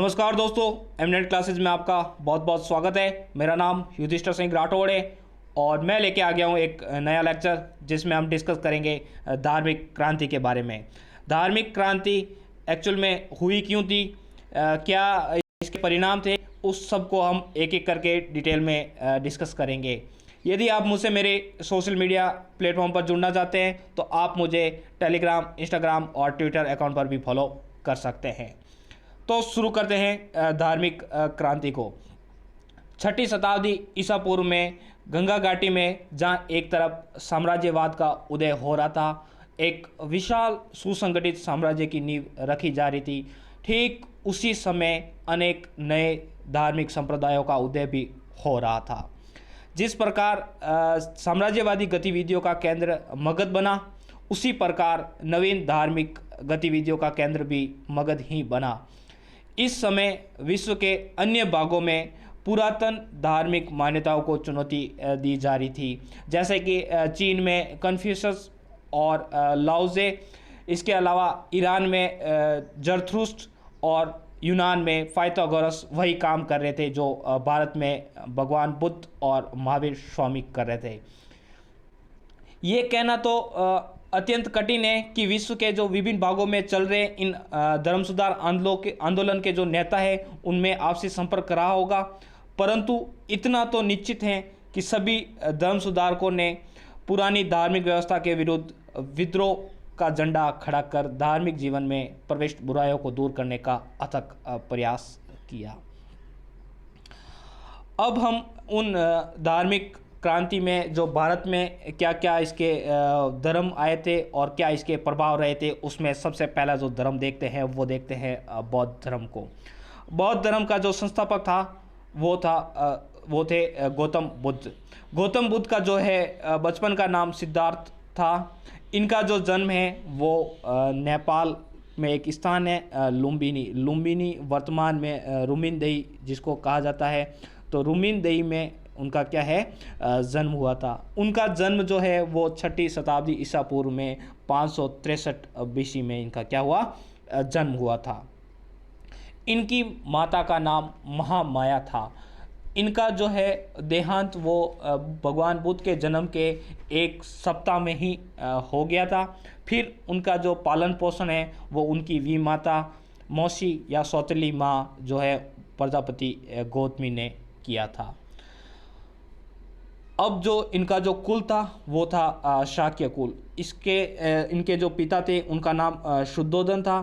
नमस्कार दोस्तों, एमनेट क्लासेस में आपका बहुत बहुत स्वागत है। मेरा नाम युधिष्ठिर सिंह राठौड़ है और मैं लेके आ गया हूँ एक नया लेक्चर जिसमें हम डिस्कस करेंगे धार्मिक क्रांति के बारे में। धार्मिक क्रांति एक्चुअल में हुई क्यों थी, क्या इसके परिणाम थे, उस सब को हम एक एक करके डिटेल में डिस्कस करेंगे। यदि आप मुझसे मेरे सोशल मीडिया प्लेटफॉर्म पर जुड़ना चाहते हैं तो आप मुझे टेलीग्राम, इंस्टाग्राम और ट्विटर अकाउंट पर भी फॉलो कर सकते हैं। तो शुरू करते हैं धार्मिक क्रांति को। 6ठी शताब्दी ईसा पूर्व में गंगा घाटी में जहाँ एक तरफ साम्राज्यवाद का उदय हो रहा था, एक विशाल सुसंगठित साम्राज्य की नींव रखी जा रही थी, ठीक उसी समय अनेक नए धार्मिक संप्रदायों का उदय भी हो रहा था। जिस प्रकार साम्राज्यवादी गतिविधियों का केंद्र मगध बना, उसी प्रकार नवीन धार्मिक गतिविधियों का केंद्र भी मगध ही बना। इस समय विश्व के अन्य भागों में पुरातन धार्मिक मान्यताओं को चुनौती दी जा रही थी, जैसे कि चीन में कन्फ्यूशस और लाओजे, इसके अलावा ईरान में जरथुस्ट्र और यूनान में पाइथागोरस वही काम कर रहे थे जो भारत में भगवान बुद्ध और महावीर स्वामी कर रहे थे। ये कहना तो अत्यंत कठिन है कि विश्व के जो विभिन्न भागों में चल रहे इन धर्म सुधार आंदोलन के जो नेता है उनमें आपसी संपर्क रहा होगा, परंतु इतना तो निश्चित है कि सभी धर्म सुधारकों ने पुरानी धार्मिक व्यवस्था के विरुद्ध विद्रोह का झंडा खड़ा कर धार्मिक जीवन में प्रविष्ट बुराइयों को दूर करने का अथक प्रयास किया। अब हम उन धार्मिक क्रांति में जो भारत में क्या क्या इसके धर्म आए थे और क्या इसके प्रभाव रहे थे, उसमें सबसे पहला जो धर्म देखते हैं वो देखते हैं बौद्ध धर्म को। बौद्ध धर्म का जो संस्थापक था वो थे गौतम बुद्ध। गौतम बुद्ध का जो है बचपन का नाम सिद्धार्थ था। इनका जो जन्म है वो नेपाल में एक स्थान है लुम्बिनी वर्तमान में रुमिनदेही जिसको कहा जाता है, तो रुमिनदेही में उनका क्या है जन्म हुआ था। उनका जन्म जो है वो 6ठी शताब्दी ईसा पूर्व में 563 बीसी में इनका क्या हुआ जन्म हुआ था। इनकी माता का नाम महामाया था। इनका जो है देहांत वो भगवान बुद्ध के जन्म के एक सप्ताह में ही हो गया था। फिर उनका जो पालन पोषण है वो उनकी वी माता मौसी या सौतेली माँ जो है प्रजापति गौतमी ने किया था। अब जो इनका जो कुल था वो था शाक्य कुल। इनके जो पिता थे उनका नाम शुद्धोदन था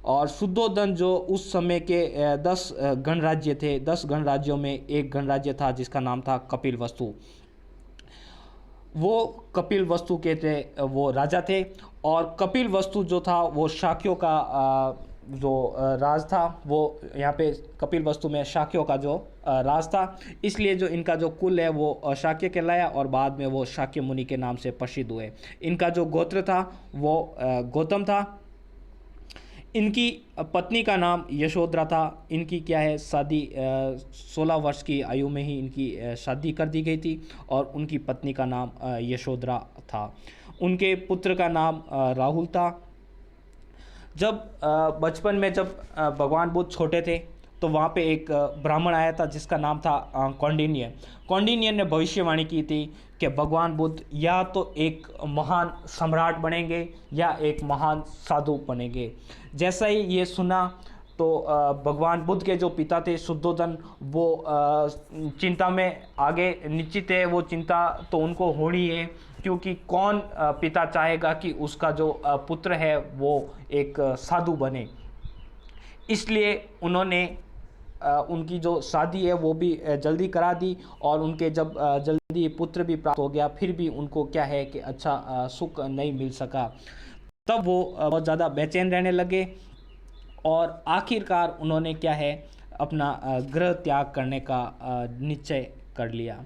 और शुद्धोदन जो उस समय के 10 गणराज्य थे, 10 गणराज्यों में एक गणराज्य था जिसका नाम था कपिल वस्तु। वो कपिल वस्तु के थे वो राजा थे और कपिल वस्तु जो था वो शाक्यों का जो राज था, वो यहाँ पे कपिल वस्तु में शाक्यों का जो राज था, इसलिए जो इनका जो कुल है वो शाक्य कहलाया और बाद में वो शाक्य मुनि के नाम से प्रसिद्ध हुए। इनका जो गोत्र था वो गौतम था। इनकी पत्नी का नाम यशोधरा था। इनकी क्या है शादी 16 वर्ष की आयु में ही इनकी शादी कर दी गई थी और उनकी पत्नी का नाम यशोधरा था। उनके पुत्र का नाम राहुल था। जब बचपन में जब भगवान बुद्ध छोटे थे तो वहाँ पे एक ब्राह्मण आया था जिसका नाम था कौंडिन्य। कौंडिन्य ने भविष्यवाणी की थी कि भगवान बुद्ध या तो एक महान सम्राट बनेंगे या एक महान साधु बनेंगे। जैसा ही ये सुना तो भगवान बुद्ध के जो पिता थे शुद्धोदन, वो चिंता में आगे निश्चित है, वो चिंता तो उनको होनी है, क्योंकि कौन पिता चाहेगा कि उसका जो पुत्र है वो एक साधु बने। इसलिए उन्होंने उनकी जो शादी है वो भी जल्दी करा दी और उनके जब जल्दी पुत्र भी प्राप्त हो गया, फिर भी उनको क्या है कि अच्छा सुख नहीं मिल सका। तब वो बहुत ज़्यादा बेचैन रहने लगे और आखिरकार उन्होंने क्या है अपना गृह त्याग करने का निश्चय कर लिया।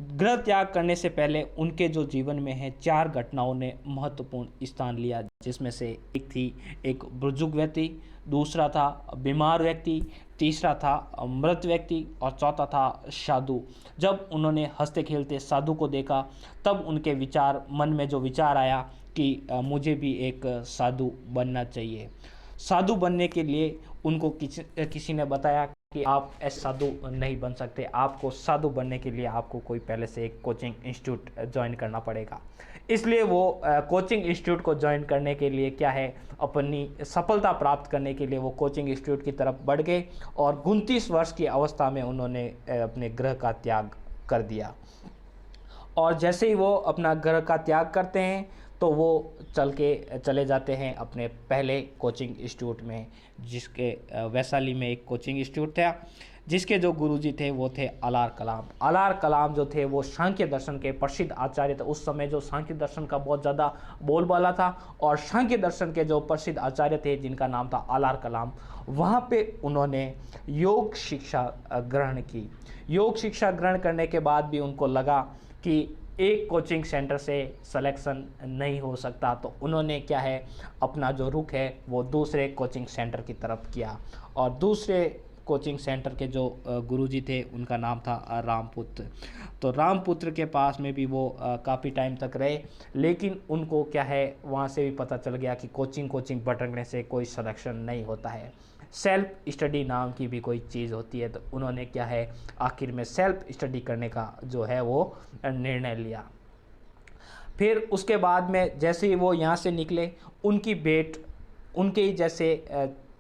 गृह त्याग करने से पहले उनके जो जीवन में है 4 घटनाओं ने महत्वपूर्ण स्थान लिया, जिसमें से एक थी एक बुजुर्ग व्यक्ति, दूसरा था बीमार व्यक्ति, तीसरा था मृत व्यक्ति और चौथा था साधु। जब उन्होंने हंसते खेलते साधु को देखा तब उनके मन में जो विचार आया कि मुझे भी एक साधु बनना चाहिए। साधु बनने के लिए उनको किसी ने बताया कि आप ऐसे साधु नहीं बन सकते, आपको साधु बनने के लिए आपको कोई पहले से एक कोचिंग इंस्टीट्यूट ज्वाइन करना पड़ेगा। इसलिए वो कोचिंग इंस्टीट्यूट को ज्वाइन करने के लिए क्या है, अपनी सफलता प्राप्त करने के लिए वो कोचिंग इंस्टीट्यूट की तरफ बढ़ गए और 29 वर्ष की अवस्था में उन्होंने अपने गृह का त्याग कर दिया। और जैसे ही वो अपना गृह का त्याग करते हैं तो वो चले जाते हैं अपने पहले कोचिंग इंस्टीट्यूट में, जिसके वैशाली में एक कोचिंग इंस्टीट्यूट था, जिसके जो गुरुजी थे वो थे अलार कलाम। अलार कलाम जो थे वो सांख्य दर्शन के प्रसिद्ध आचार्य थे। उस समय जो सांख्य दर्शन का बहुत ज़्यादा बोलबाला था और सांख्य दर्शन के जो प्रसिद्ध आचार्य थे जिनका नाम था अलार कलाम, वहाँ पे उन्होंने योग शिक्षा ग्रहण की। योग शिक्षा ग्रहण करने के बाद भी उनको लगा कि एक कोचिंग सेंटर से सिलेक्शन नहीं हो सकता, तो उन्होंने क्या है, अपना जो रुख है वो दूसरे कोचिंग सेंटर की तरफ किया। और दूसरे कोचिंग सेंटर के जो गुरुजी थे उनका नाम था रामपुत्र। तो रामपुत्र के पास में भी वो काफ़ी टाइम तक रहे, लेकिन उनको क्या है, वहाँ से भी पता चल गया कि कोचिंग भटकने से कोई सिलेक्शन नहीं होता है, सेल्फ स्टडी नाम की भी कोई चीज़ होती है। तो उन्होंने क्या है, आखिर में सेल्फ स्टडी करने का जो है वो निर्णय लिया। फिर उसके बाद में जैसे ही वो यहाँ से निकले, उनकी भेंट उनके ही जैसे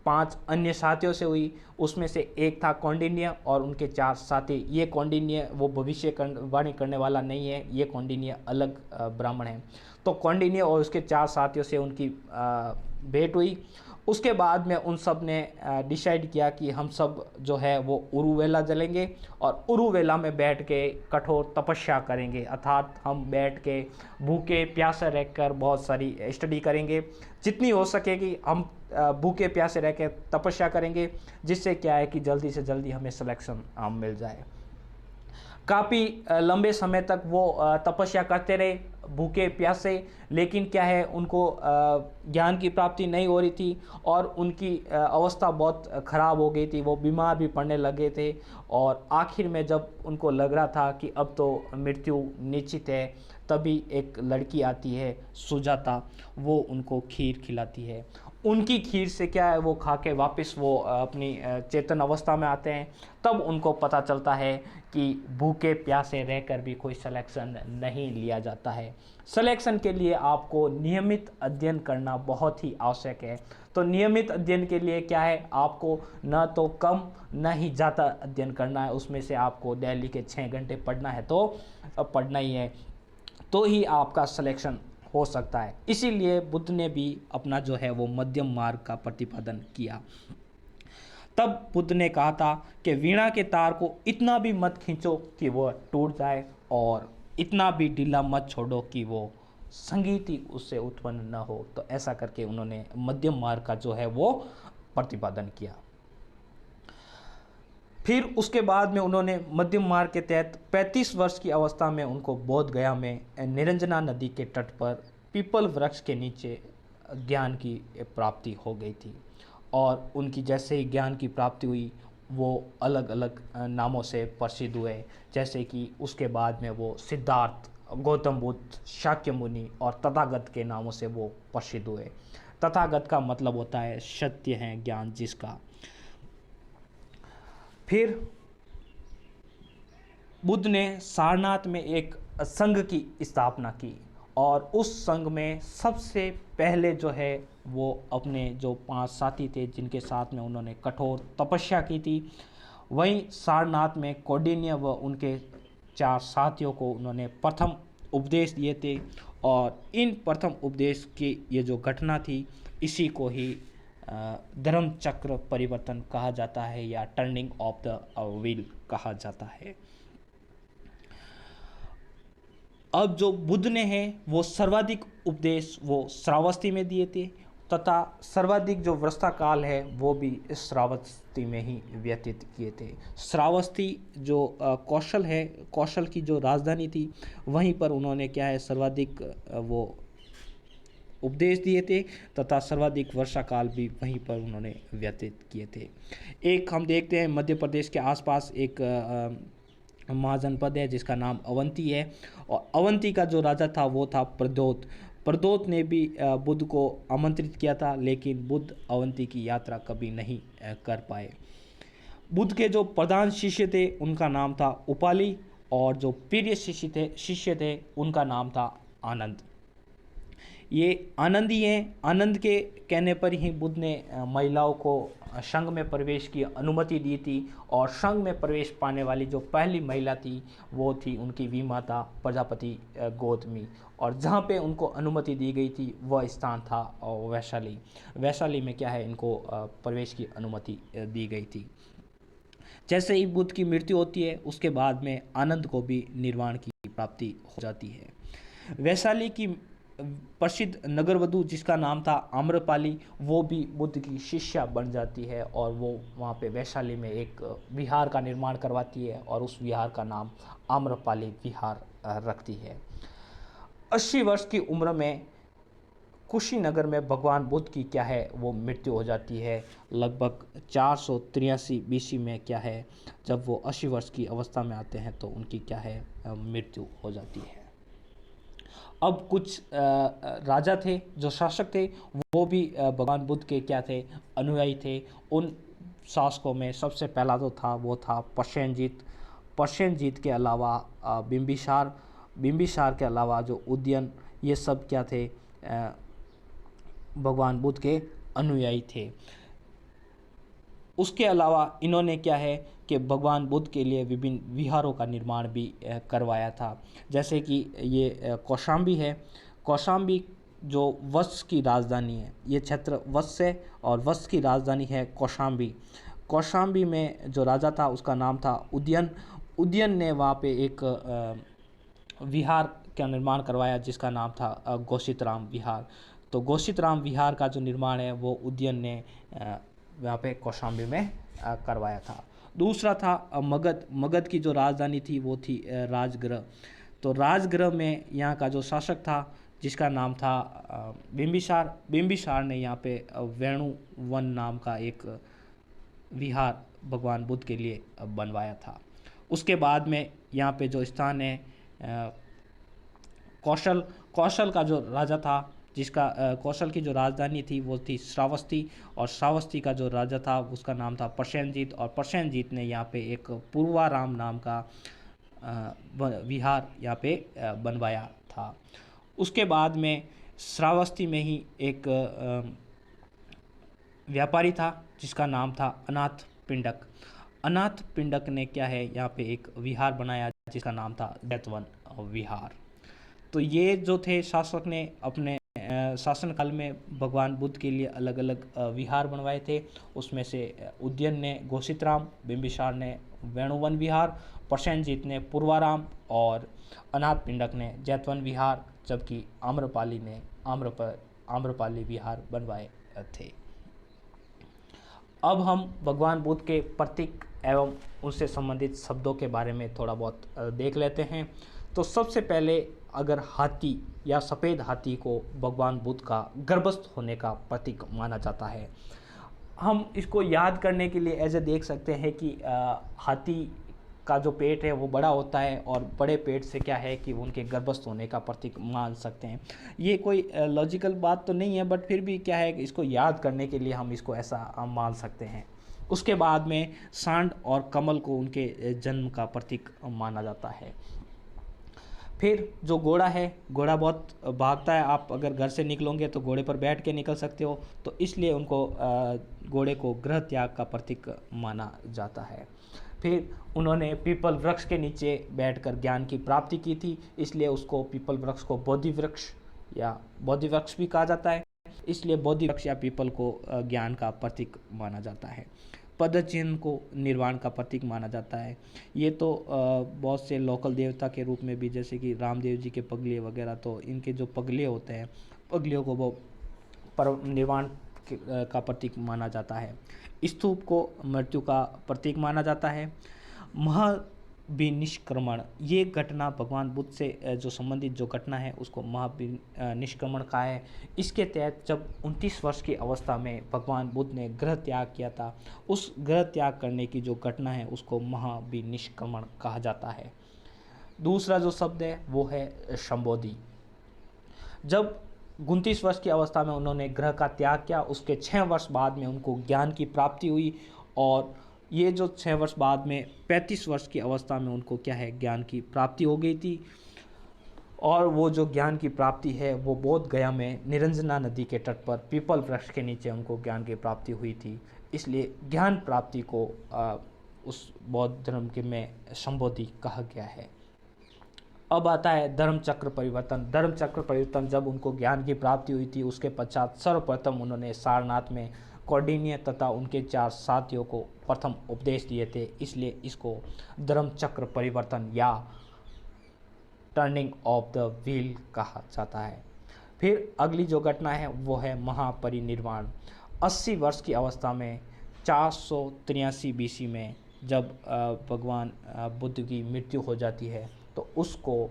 5 अन्य साथियों से हुई। उसमें से एक था कौंडिन्य और उनके 4 साथी। ये कौंडिन्य वो भविष्यवाणी करने वाला नहीं है, ये कौंडिन्य अलग ब्राह्मण है। तो कौंडिन्य और उसके 4 साथियों से उनकी भेंट हुई। उसके बाद में उन सब ने डिसाइड किया कि हम सब जो है वो उरुवेला चलेंगे और उरुवेला में बैठ के कठोर तपस्या करेंगे, अर्थात हम बैठ के भूखे प्यासे रहकर बहुत सारी स्टडी करेंगे। जितनी हो सकेगी हम भूखे प्यासे रह के तपस्या करेंगे, जिससे क्या है कि जल्दी से जल्दी हमें सिलेक्शन मिल जाए। काफ़ी लंबे समय तक वो तपस्या करते रहे भूखे प्यासे, लेकिन क्या है, उनको ज्ञान की प्राप्ति नहीं हो रही थी और उनकी अवस्था बहुत ख़राब हो गई थी, वो बीमार भी पड़ने लगे थे। और आखिर में जब उनको लग रहा था कि अब तो मृत्यु निश्चित है, तभी एक लड़की आती है सुजाता, वो उनको खीर खिलाती है। उनकी खीर से क्या है, वो खा के वापस वो अपनी चेतन अवस्था में आते हैं। तब उनको पता चलता है कि भूखे प्यासे रहकर भी कोई सिलेक्शन नहीं लिया जाता है। सिलेक्शन के लिए आपको नियमित अध्ययन करना बहुत ही आवश्यक है। तो नियमित अध्ययन के लिए क्या है, आपको न तो कम न ही ज़्यादा अध्ययन करना है। उसमें से आपको डेली के 6 घंटे पढ़ना है तो पढ़ना ही है, तो ही आपका सिलेक्शन हो सकता है। इसीलिए बुद्ध ने भी अपना जो है वो मध्यम मार्ग का प्रतिपादन किया। तब बुद्ध ने कहा था कि वीणा के तार को इतना भी मत खींचो कि वो टूट जाए और इतना भी ढीला मत छोड़ो कि वो संगीत ही उससे उत्पन्न न हो। तो ऐसा करके उन्होंने मध्यम मार्ग का जो है वो प्रतिपादन किया। फिर उसके बाद में उन्होंने मध्यम मार्ग के तहत 35 वर्ष की अवस्था में उनको बोध गया में निरंजना नदी के तट पर पीपल वृक्ष के नीचे ज्ञान की प्राप्ति हो गई थी। और उनकी जैसे ही ज्ञान की प्राप्ति हुई, वो अलग अलग नामों से प्रसिद्ध हुए। जैसे कि उसके बाद में वो सिद्धार्थ, गौतम बुद्ध, शाक्य मुनि और तथागत के नामों से वो प्रसिद्ध हुए। तथागत का मतलब होता है सत्य है ज्ञान जिसका। फिर बुद्ध ने सारनाथ में एक संघ की स्थापना की और उस संघ में सबसे पहले जो है वो अपने जो 5 साथी थे जिनके साथ में उन्होंने कठोर तपस्या की थी, वहीं सारनाथ में कौंडिन्य व उनके 4 साथियों को उन्होंने प्रथम उपदेश दिए थे। और इन प्रथम उपदेश की ये जो घटना थी, इसी को ही धर्म चक्र परिवर्तन कहा जाता है या टर्निंग ऑफ द व्हील कहा जाता है। अब जो बुद्ध ने है वो सर्वाधिक उपदेश वो श्रावस्ती में दिए थे तथा सर्वाधिक जो वर्षा काल है वो भी श्रावस्ती में ही व्यतीत किए थे। श्रावस्ती जो कौशल है, कौशल की जो राजधानी थी, वहीं पर उन्होंने क्या है सर्वाधिक वो उपदेश दिए थे तथा सर्वाधिक वर्षा काल भी वहीं पर उन्होंने व्यतीत किए थे। एक हम देखते हैं मध्य प्रदेश के आसपास एक महाजनपद है जिसका नाम अवंती है, और अवंती का जो राजा था वो था प्रद्योत। प्रदोत ने भी बुद्ध को आमंत्रित किया था, लेकिन बुद्ध अवंती की यात्रा कभी नहीं कर पाए। बुद्ध के जो प्रधान शिष्य थे उनका नाम था उपाली, और जो प्रिय शिष्य थे उनका नाम था आनंद। ये आनंद ही हैं। आनंद के कहने पर ही बुद्ध ने महिलाओं को संघ में प्रवेश की अनुमति दी थी, और संघ में प्रवेश पाने वाली जो पहली महिला थी वो थी उनकी विमाता प्रजापति गौतमी, और जहाँ पे उनको अनुमति दी गई थी वह स्थान था वैशाली। वैशाली में क्या है, इनको प्रवेश की अनुमति दी गई थी। जैसे ही बुद्ध की मृत्यु होती है उसके बाद में आनंद को भी निर्वाण की प्राप्ति हो जाती है। वैशाली की प्रसिद्ध नगरवधु जिसका नाम था आम्रपाली, वो भी बुद्ध की शिष्या बन जाती है, और वो वहाँ पे वैशाली में एक विहार का निर्माण करवाती है, और उस विहार का नाम आम्रपाली विहार रखती है। 80 वर्ष की उम्र में कुशीनगर में भगवान बुद्ध की क्या है वो मृत्यु हो जाती है। लगभग 483 बीसी में क्या है, जब वो 80 वर्ष की अवस्था में आते हैं तो उनकी क्या है मृत्यु हो जाती है। अब कुछ राजा थे, जो शासक थे, वो भी भगवान बुद्ध के क्या थे, अनुयायी थे। उन शासकों में सबसे पहला जो था वो था प्रसेनजीत। प्रसेनजीत के अलावा बिंबिसार के अलावा जो उदयन, ये सब क्या थे, भगवान बुद्ध के अनुयायी थे। उसके अलावा इन्होंने क्या है कि भगवान बुद्ध के लिए विभिन्न विहारों का निर्माण भी करवाया था। जैसे कि ये कौशाम्बी है। कौशाम्बी जो वत्स की राजधानी है, ये क्षेत्र वत्स है, और वत्स की राजधानी है कौशाम्बी। कौशाम्बी में जो राजा था उसका नाम था उदयन। उदयन ने वहाँ पे एक विहार का निर्माण करवाया जिसका नाम था घोषितराम विहार। तो घोषितराम विहार का जो निर्माण है वो उदयन ने वहाँ पे कौशाम्बी में करवाया था। दूसरा था मगध। मगध की जो राजधानी थी वो थी राजगृह। तो राजगृह में यहाँ का जो शासक था जिसका नाम था बिंबिसार। बिंबिसार ने यहाँ पे वेणुवन नाम का एक विहार भगवान बुद्ध के लिए बनवाया था। उसके बाद में यहाँ पे जो स्थान है कौशल का जो राजा था, जिसका कौशल की जो राजधानी थी वो थी श्रावस्ती, और श्रावस्ती का जो राजा था उसका नाम था प्रसेनजीत, और प्रसेनजीत ने यहाँ पे एक पूर्वाराम नाम का विहार यहाँ पे बनवाया था। उसके बाद में श्रावस्ती में ही एक व्यापारी था जिसका नाम था अनाथ पिंडक। अनाथ पिंडक ने क्या है यहाँ पे एक विहार बनाया जिसका नाम था जैतवन विहार। तो ये जो थे शासक ने अपने शासनकाल में भगवान बुद्ध के लिए अलग अलग विहार बनवाए थे। उसमें से उदयन ने घोषितराम, बिंबिसार ने वेणुवन विहार, प्रसेनजीत ने पूर्वाराम, और अनाथ पिंडक ने जैतवन विहार, जबकि आम्रपाली ने आम्रपाली विहार बनवाए थे। अब हम भगवान बुद्ध के प्रतीक एवं उससे संबंधित शब्दों के बारे में थोड़ा बहुत देख लेते हैं। तो सबसे पहले अगर हाथी या सफ़ेद हाथी को भगवान बुद्ध का गर्भस्थ होने का प्रतीक माना जाता है। हम इसको याद करने के लिए ऐसे देख सकते हैं कि हाथी का जो पेट है वो बड़ा होता है, और बड़े पेट से क्या है कि उनके गर्भस्थ होने का प्रतीक मान सकते हैं। ये कोई लॉजिकल बात तो नहीं है, बट फिर भी क्या है कि इसको याद करने के लिए हम इसको ऐसा मान सकते हैं। उसके बाद में सांड और कमल को उनके जन्म का प्रतीक माना जाता है। फिर जो घोड़ा है, घोड़ा बहुत भागता है। आप अगर घर से निकलोगे तो घोड़े पर बैठ के निकल सकते हो, तो इसलिए उनको घोड़े को गृह त्याग का प्रतीक माना जाता है। फिर उन्होंने पीपल वृक्ष के नीचे बैठकर ज्ञान की प्राप्ति की थी, इसलिए उसको पीपल वृक्ष को बोधि वृक्ष या बोधि वृक्ष भी कहा जाता है। इसलिए बोधि वृक्ष या पीपल को ज्ञान का प्रतीक माना जाता है। पदचिन्ह को निर्वाण का प्रतीक माना जाता है। ये तो बहुत से लोकल देवता के रूप में भी, जैसे कि रामदेव जी के पगले वगैरह, तो इनके जो पगले होते हैं, पगलियों को वो निर्वाण का प्रतीक माना जाता है। स्तूप को मृत्यु का प्रतीक माना जाता है। महाविनिष्क्रमण, ये घटना भगवान बुद्ध से जो संबंधित जो घटना है उसको महाविनिष्क्रमण का है। इसके तहत जब 29 वर्ष की अवस्था में भगवान बुद्ध ने गृह त्याग किया था, उस गृह त्याग करने की जो घटना है उसको महाविनिष्क्रमण कहा जाता है। दूसरा जो शब्द है वो है संबोधि। जब 29 वर्ष की अवस्था में उन्होंने ग्रह का त्याग किया। उसके 6 वर्ष बाद में उनको ज्ञान की प्राप्ति हुई, और ये जो 6 वर्ष बाद में 35 वर्ष की अवस्था में उनको क्या है, ज्ञान की प्राप्ति हो गई थी। और वो जो ज्ञान की प्राप्ति है वो बोध गया में निरंजना नदी के तट पर पीपल वृक्ष के नीचे उनको ज्ञान की प्राप्ति हुई थी। इसलिए ज्ञान प्राप्ति को उस बौद्ध धर्म के में संबोधि कहा गया है। अब आता है धर्म चक्र परिवर्तन। धर्म चक्र परिवर्तन जब उनको ज्ञान की प्राप्ति हुई थी, उसके पश्चात सर्वप्रथम उन्होंने सारनाथ में कौंडिन्य तथा उनके 4 साथियों को प्रथम उपदेश दिए थे। इसलिए इसको धर्म चक्र परिवर्तन या टर्निंग ऑफ द व्हील कहा जाता है। फिर अगली जो घटना है वो है महापरिनिर्वाण। 80 वर्ष की अवस्था में 483 BC में जब भगवान बुद्ध की मृत्यु हो जाती है, तो उसको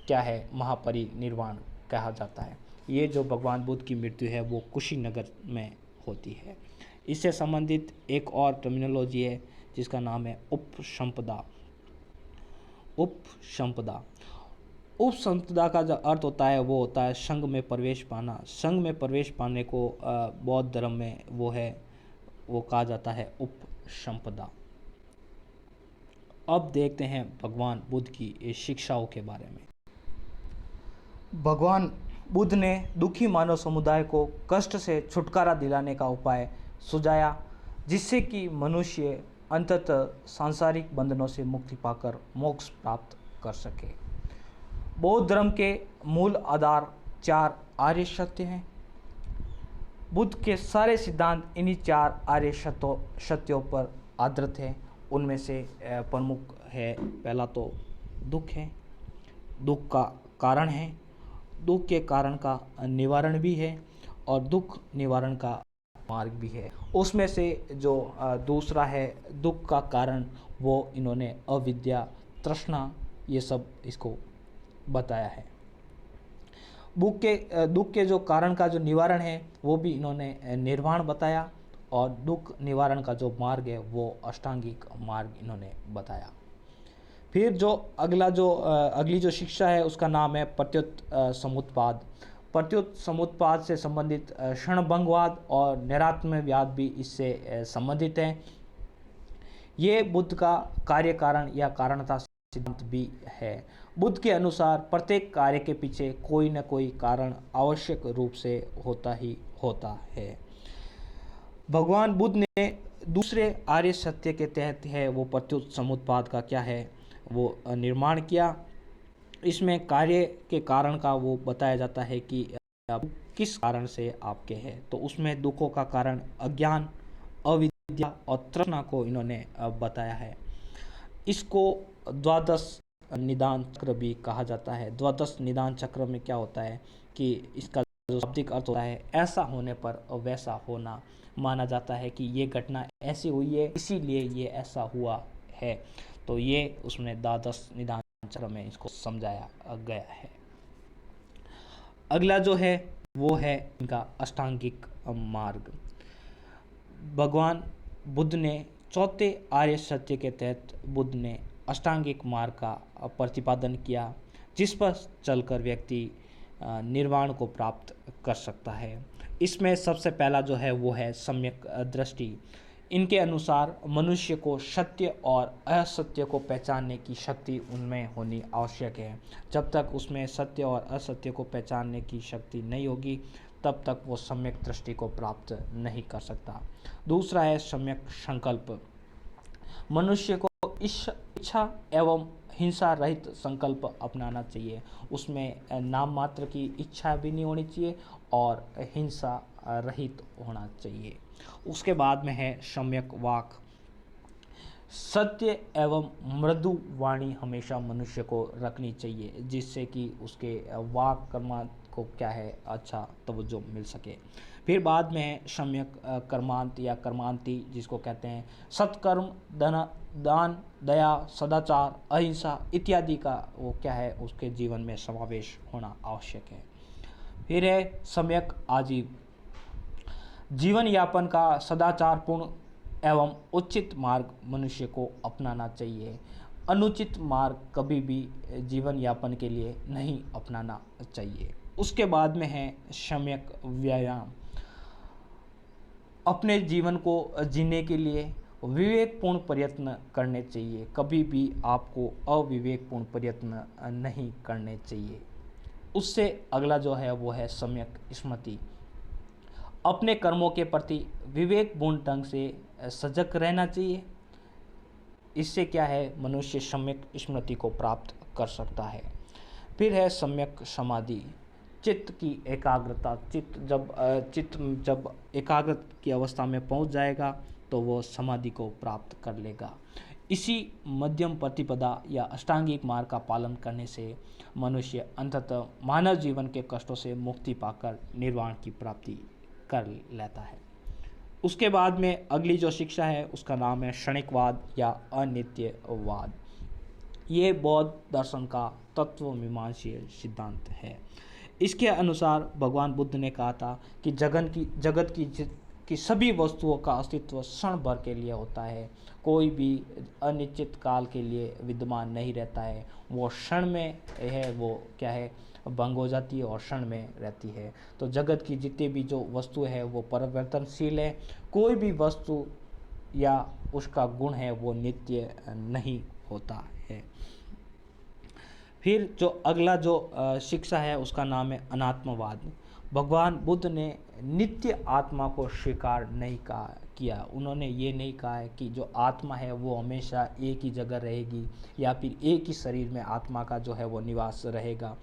क्या है, महापरिनिर्वाण कहा जाता है। ये जो भगवान बुद्ध की मृत्यु है वो कुशीनगर में होती है। इससे संबंधित एक और टर्मिनोलॉजी है जिसका नाम है उपसंपदा। उपसंपदा उपसंपदा का जो अर्थ होता है वो होता है संघ में प्रवेश पाना। संघ में प्रवेश पाने को बौद्ध धर्म में वो कहा जाता है उपसंपदा। अब देखते हैं भगवान बुद्ध की शिक्षाओं के बारे में। भगवान बुद्ध ने दुखी मानव समुदाय को कष्ट से छुटकारा दिलाने का उपाय सुझाया, जिससे कि मनुष्य अंततः सांसारिक बंधनों से मुक्ति पाकर मोक्ष प्राप्त कर सके। बौद्ध धर्म के मूल आधार 4 आर्य सत्य हैं। बुद्ध के सारे सिद्धांत इन्हीं 4 आर्य सत्यों पर आधारित हैं। उनमें से प्रमुख है, पहला तो दुख है, दुख का कारण है, दुख के कारण का निवारण भी है, और दुख निवारण का मार्ग भी है। उसमें से जो दूसरा है दुख का कारण, वो इन्होंने अविद्या, तृष्णा, ये सब इसको बताया है। दुख के जो कारण का जो निवारण है वो भी इन्होंने निर्वाण बताया, और दुख निवारण का जो मार्ग है वो अष्टांगिक मार्ग इन्होंने बताया। फिर जो अगली जो शिक्षा है उसका नाम है प्रत्युत समुत्पाद। प्रत्युत समुत्पाद से संबंधित क्षणभंगवाद और नैरात्म्यवाद भी इससे संबंधित हैं। ये बुद्ध का कार्य कारण या कारणता सिद्धांत भी है। बुद्ध के अनुसार प्रत्येक कार्य के पीछे कोई न कोई कारण आवश्यक रूप से होता ही होता है। भगवान बुद्ध ने दूसरे आर्य सत्य के तहत है वो प्रत्युत समुत्पाद का क्या है वो निर्माण किया। इसमें कार्य के कारण का वो बताया जाता है कि आप किस कारण से आपके हैं। तो उसमें दुखों का कारण अज्ञान, अविद्या और तृष्णा को इन्होंने बताया है। इसको द्वादश निदान चक्र भी कहा जाता है। द्वादश निदान चक्र में क्या होता है कि इसका जो शाब्दिक अर्थ होता है, ऐसा होने पर वैसा होना, माना जाता है कि ये घटना ऐसी हुई है इसीलिए ये ऐसा हुआ है। तो ये उसमें द्वादश निदान चक्र में इसको समझाया गया है। अगला जो है वो है इनका अष्टांगिक मार्ग। भगवान बुद्ध ने चौथे आर्य सत्य के तहत बुद्ध ने अष्टांगिक मार्ग का प्रतिपादन किया, जिस पर चलकर व्यक्ति निर्वाण को प्राप्त कर सकता है। इसमें सबसे पहला जो है वो है सम्यक दृष्टि। इनके अनुसार मनुष्य को सत्य और असत्य को पहचानने की शक्ति उनमें होनी आवश्यक है। जब तक उसमें सत्य और असत्य को पहचानने की शक्ति नहीं होगी तब तक वो सम्यक दृष्टि को प्राप्त नहीं कर सकता। दूसरा है सम्यक संकल्प। मनुष्य को इच्छा एवं हिंसा रहित संकल्प अपनाना चाहिए। उसमें नाम मात्र की इच्छा भी नहीं होनी चाहिए और हिंसा रहित होना चाहिए। उसके बाद में है सम्यक वाक। सत्य एवं मृदु वाणी हमेशा मनुष्य को रखनी चाहिए, जिससे कि उसके वाक कर्म को क्या है अच्छा तवज्जो मिल सके। फिर बाद में है सम्यक कर्मांत या कर्मांति, जिसको कहते हैं सत्कर्म, दान, दया, सदाचार, अहिंसा इत्यादि का वो क्या है उसके जीवन में समावेश होना आवश्यक है। फिर है सम्यक आजीव। जीवन यापन का सदाचारपूर्ण एवं उचित मार्ग मनुष्य को अपनाना चाहिए। अनुचित मार्ग कभी भी जीवन यापन के लिए नहीं अपनाना चाहिए। उसके बाद में है सम्यक व्यायाम। अपने जीवन को जीने के लिए विवेकपूर्ण प्रयत्न करने चाहिए, कभी भी आपको अविवेकपूर्ण प्रयत्न नहीं करने चाहिए। उससे अगला जो है वो है सम्यक स्मृति। अपने कर्मों के प्रति विवेकपूर्ण ढंग से सजग रहना चाहिए। इससे क्या है, मनुष्य सम्यक स्मृति को प्राप्त कर सकता है। फिर है सम्यक समाधि। चित्त की एकाग्रता। चित्त जब एकाग्र की अवस्था में पहुंच जाएगा तो वो समाधि को प्राप्त कर लेगा। इसी मध्यम प्रतिपदा या अष्टांगिक मार्ग का पालन करने से मनुष्य अंततः मानव जीवन के कष्टों से मुक्ति पाकर निर्वाण की प्राप्ति कर लेता है। उसके बाद में अगली जो शिक्षा है उसका नाम है क्षणिकवाद या अनित्यवाद। ये बौद्ध दर्शन का तत्वमीमांसीय सिद्धांत है। इसके अनुसार भगवान बुद्ध ने कहा था कि जगत की सभी वस्तुओं का अस्तित्व क्षण भर के लिए होता है। कोई भी अनिश्चित काल के लिए विद्यमान नहीं रहता है। वो क्षण में है, वो क्या है, भंग हो जाती है और क्षण में रहती है। तो जगत की जितनी भी जो वस्तु है वो परिवर्तनशील है। कोई भी वस्तु या उसका गुण है वो नित्य नहीं होता है। फिर जो अगला जो शिक्षा है उसका नाम है अनात्मवाद। भगवान बुद्ध ने नित्य आत्मा को स्वीकार नहीं किया। उन्होंने ये नहीं कहा है कि जो आत्मा है वो हमेशा एक ही जगह रहेगी या फिर एक ही शरीर में आत्मा का जो है वो निवास रहेगा।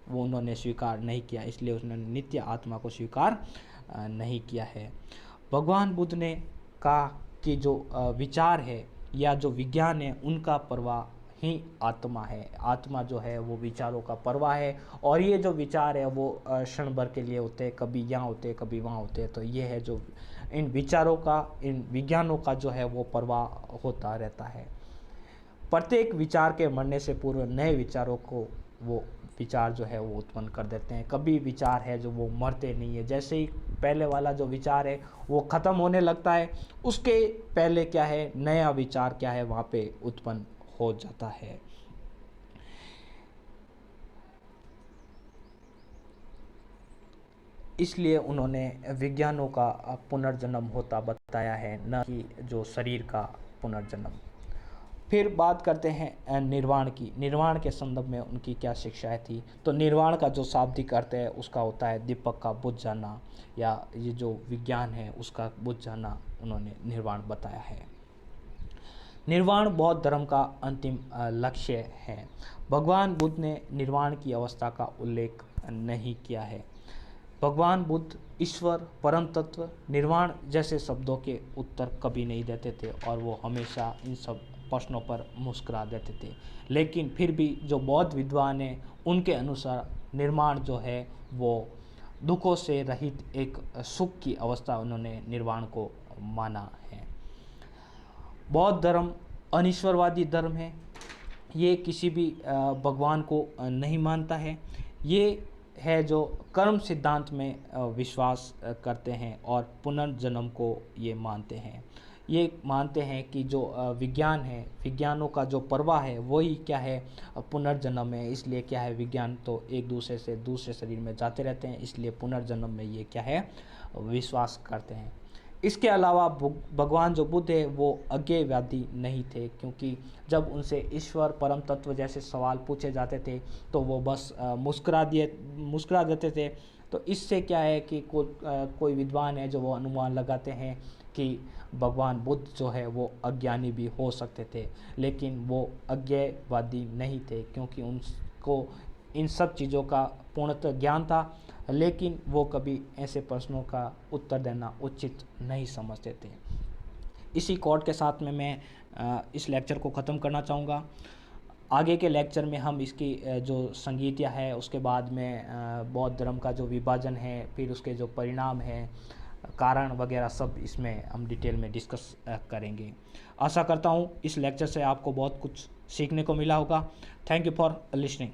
वो उन्होंने स्वीकार नहीं किया, इसलिए उन्होंने नित्य आत्मा को स्वीकार नहीं किया है। भगवान बुद्ध ने कहा कि जो विचार है या जो विज्ञान है उनका प्रवाह ही आत्मा है। आत्मा जो है वो विचारों का प्रवाह है और ये जो विचार है वो क्षण भर के लिए होते हैं, कभी यहाँ होते हैं कभी वहाँ होते हैं। तो ये है जो इन विचारों का, इन विज्ञानों का जो है वो प्रवाह होता रहता है। प्रत्येक विचार के मरने से पूर्व नए विचारों को वो विचार जो है वो उत्पन्न कर देते हैं। कभी विचार है जो वो मरते नहीं है। जैसे ही पहले वाला जो विचार है वो ख़त्म होने लगता है, उसके पहले क्या है, नया विचार क्या है वहाँ पे उत्पन्न हो जाता है। इसलिए उन्होंने विज्ञानों का पुनर्जन्म होता बताया है, न कि जो शरीर का पुनर्जन्म। फिर बात करते हैं निर्वाण की। निर्वाण के संदर्भ में उनकी क्या शिक्षाएं थी। तो निर्वाण का जो शाब्दिक अर्थ है उसका होता है दीपक का बुझ जाना, या ये जो विज्ञान है उसका बुझ जाना, उन्होंने निर्वाण बताया है। निर्वाण बौद्ध धर्म का अंतिम लक्ष्य है। भगवान बुद्ध ने निर्वाण की अवस्था का उल्लेख नहीं किया है। भगवान बुद्ध ईश्वर, परम तत्व, निर्वाण जैसे शब्दों के उत्तर कभी नहीं देते थे और वो हमेशा इन सब प्रश्नों पर मुस्कुरा देते थे। लेकिन फिर भी जो बौद्ध विद्वान हैं उनके अनुसार निर्वाण जो है वो दुखों से रहित एक सुख की अवस्था, उन्होंने निर्वाण को माना है। बौद्ध धर्म अनिश्वरवादी धर्म है। ये किसी भी भगवान को नहीं मानता है। ये है जो कर्म सिद्धांत में विश्वास करते हैं और पुनर्जन्म को ये मानते हैं। ये मानते हैं कि जो विज्ञान है, विज्ञानों का जो प्रवाह है वही क्या है, पुनर्जन्म है। इसलिए क्या है, विज्ञान तो एक दूसरे से दूसरे शरीर में जाते रहते हैं, इसलिए पुनर्जन्म में ये क्या है, विश्वास करते हैं। इसके अलावा भगवान जो बुद्ध है वो अज्ञेयवादी नहीं थे, क्योंकि जब उनसे ईश्वर, परम तत्व जैसे सवाल पूछे जाते थे तो वो बस मुस्कुरा देते थे। तो इससे क्या है कि कोई विद्वान है जो वो अनुमान लगाते हैं कि भगवान बुद्ध जो है वो अज्ञानी भी हो सकते थे, लेकिन वो अज्ञेयवादी नहीं थे, क्योंकि उनको इन सब चीज़ों का पूर्णतः ज्ञान था, लेकिन वो कभी ऐसे प्रश्नों का उत्तर देना उचित नहीं समझते थे। इसी कोट के साथ में मैं इस लेक्चर को ख़त्म करना चाहूँगा। आगे के लेक्चर में हम इसकी जो संगीतिया है, उसके बाद में बौद्ध धर्म का जो विभाजन है, फिर उसके जो परिणाम हैं, कारण वगैरह सब इसमें हम डिटेल में डिस्कस करेंगे। आशा करता हूँ इस लेक्चर से आपको बहुत कुछ सीखने को मिला होगा। Thank you for listening.